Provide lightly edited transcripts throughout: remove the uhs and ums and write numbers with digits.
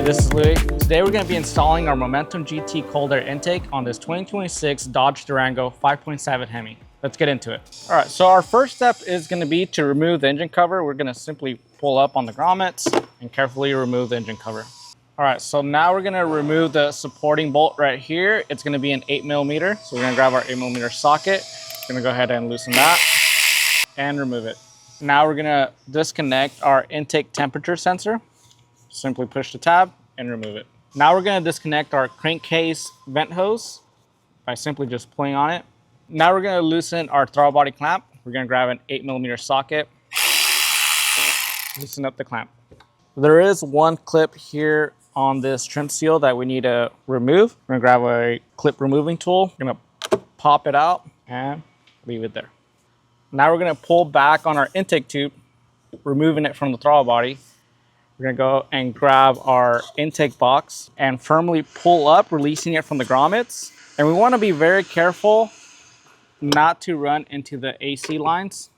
this is Louis. Today we're going to be installing our Momentum GT cold air intake on this 2026 Dodge Durango 5.7 HEMI. Let's get into it. All right, so our first step is going to be to remove the engine cover. We're going to simply pull up on the grommets and carefully remove the engine cover. All right, so now we're going to remove the supporting bolt right here. It's going to be an 8mm. So we're going to grab our 8mm socket. We're going to go ahead and loosen that and remove it. Now we're going to disconnect our intake temperature sensor. Simply push the tab and remove it. Now we're going to disconnect our crankcase vent hose by simply just pulling on it. Now we're going to loosen our throttle body clamp. We're going to grab an 8mm socket, loosen up the clamp. There is one clip here on this trim seal that we need to remove. We're going to grab a clip removing tool. We're going to pop it out and leave it there. Now we're going to pull back on our intake tube, removing it from the throttle body. We're going to go and grab our intake box and firmly pull up, releasing it from the grommets. And we want to be very careful not to run into the AC lines.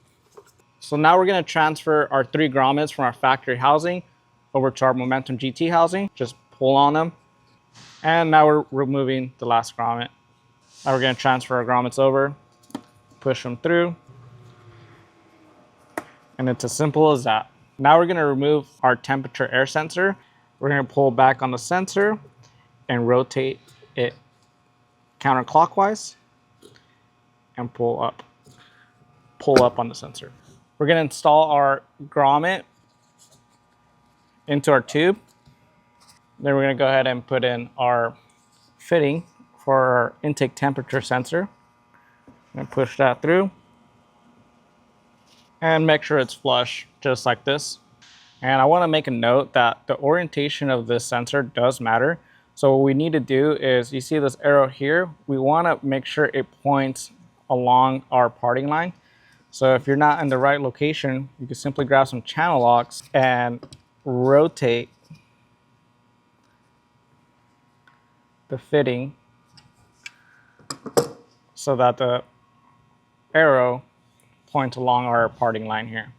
So now we're going to transfer our 3 grommets from our factory housing over to our Momentum GT housing. Just pull on them. And now we're removing the last grommet. Now we're going to transfer our grommets over, push them through. And it's as simple as that. Now we're going to remove our temperature air sensor. We're going to pull back on the sensor and rotate it counterclockwise and pull up on the sensor. We're going to install our grommet into our tube. Then we're going to go ahead and put in our fitting for our intake temperature sensor. And push that through. And make sure it's flush, just like this. And I want to make a note that the orientation of this sensor does matter. So what we need to do is, you see this arrow here, we want to make sure it points along our parting line. So if you're not in the right location, you can simply grab some channel locks and rotate the fitting so that the arrow points along our parting line here.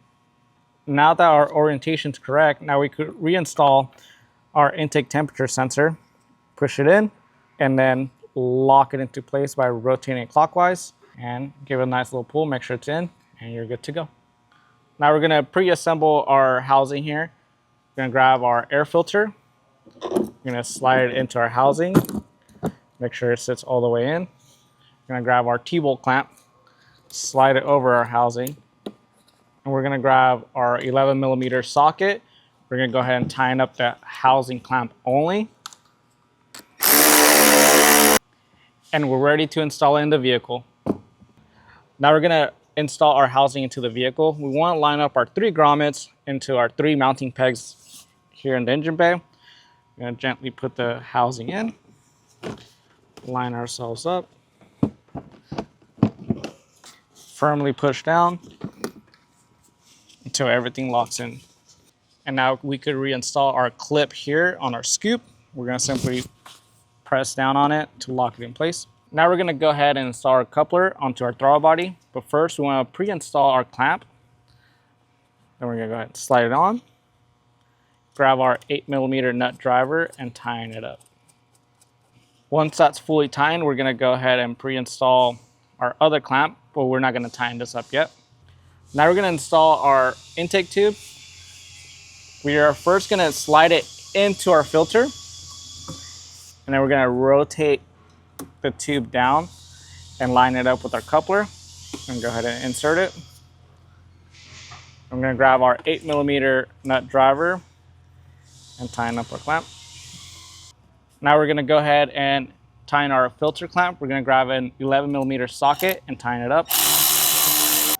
Now that our orientation is correct, now we could reinstall our intake temperature sensor, push it in, and then lock it into place by rotating it clockwise and give it a nice little pull, make sure it's in, and you're good to go. Now we're going to pre-assemble our housing here. We're going to grab our air filter. We're going to slide it into our housing, make sure it sits all the way in. We're going to grab our T-bolt clamp, slide it over our housing, and we're going to grab our 11mm socket. We're going to go ahead and tighten up the housing clamp only, and we're ready to install it in the vehicle. Now we're going to install our housing into the vehicle. We want to line up our 3 grommets into our 3 mounting pegs here in the engine bay. We're going to gently put the housing in, line ourselves up, firmly push down until everything locks in. And now we could reinstall our clip here on our scoop. We're going to simply press down on it to lock it in place. Now we're going to go ahead and install our coupler onto our throttle body. But first we want to pre-install our clamp. Then we're going to go ahead and slide it on. Grab our 8mm nut driver and tighten it up. Once that's fully tightened, we're going to go ahead and pre-install our other clamp, but we're not going to tighten this up yet. Now we're going to install our intake tube. We are first going to slide it into our filter, and then we're going to rotate the tube down and line it up with our coupler. And go ahead and insert it. I'm going to grab our 8mm nut driver and tighten up our clamp. Now we're going to go ahead and tighten our filter clamp. We're going to grab an 11mm socket and tighten it up.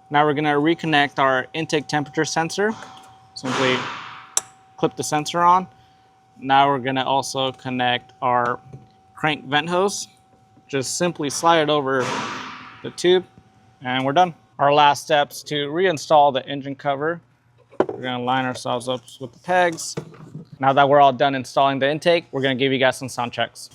Now we're going to reconnect our intake temperature sensor. Simply clip the sensor on. Now we're going to also connect our crank vent hose. Just simply slide it over the tube and we're done. Our last steps to reinstall the engine cover. We're going to line ourselves up with the pegs. Now that we're all done installing the intake, we're going to give you guys some sound checks.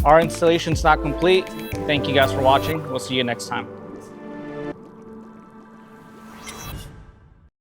Our installation's not complete. Thank you guys for watching. We'll see you next time.